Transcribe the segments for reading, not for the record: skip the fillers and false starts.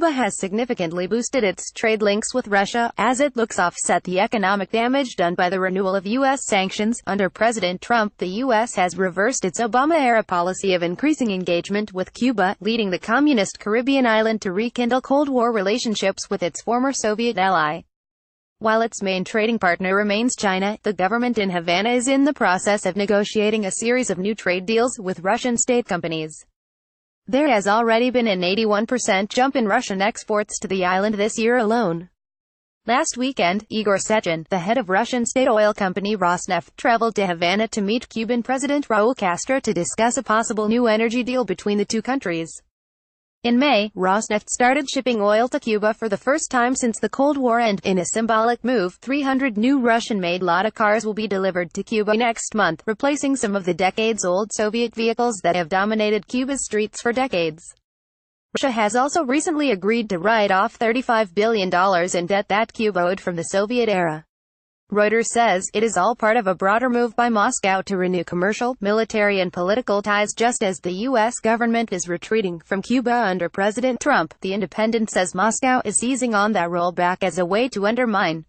Cuba has significantly boosted its trade links with Russia, as it looks to offset the economic damage done by the renewal of U.S. sanctions. Under President Trump, the U.S. has reversed its Obama-era policy of increasing engagement with Cuba, leading the communist Caribbean island to rekindle Cold War relationships with its former Soviet ally. While its main trading partner remains China, the government in Havana is in the process of negotiating a series of new trade deals with Russian state companies. There has already been an 81% jump in Russian exports to the island this year alone. Last weekend, Igor Sechin, the head of Russian state oil company Rosneft, traveled to Havana to meet Cuban President Raúl Castro to discuss a possible new energy deal between the two countries. In May, Rosneft started shipping oil to Cuba for the first time since the Cold War, and, in a symbolic move, 300 new Russian-made Lada cars will be delivered to Cuba next month, replacing some of the decades-old Soviet vehicles that have dominated Cuba's streets for decades. Russia has also recently agreed to write off $35 billion in debt that Cuba owed from the Soviet era. Reuters says, it is all part of a broader move by Moscow to renew commercial, military and political ties just as the U.S. government is retreating from Cuba under President Trump. The Independent says Moscow is seizing on that rollback as a way to undermine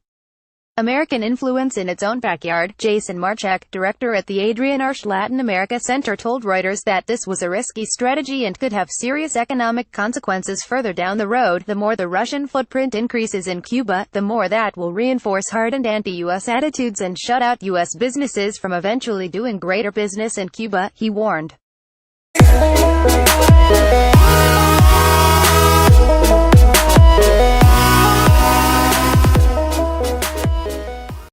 American influence in its own backyard. Jason Marchek, director at the Adrian Arsh Latin America Center, told Reuters that this was a risky strategy and could have serious economic consequences further down the road. The more the Russian footprint increases in Cuba, the more that will reinforce hardened anti-U.S. attitudes and shut out U.S. businesses from eventually doing greater business in Cuba, he warned.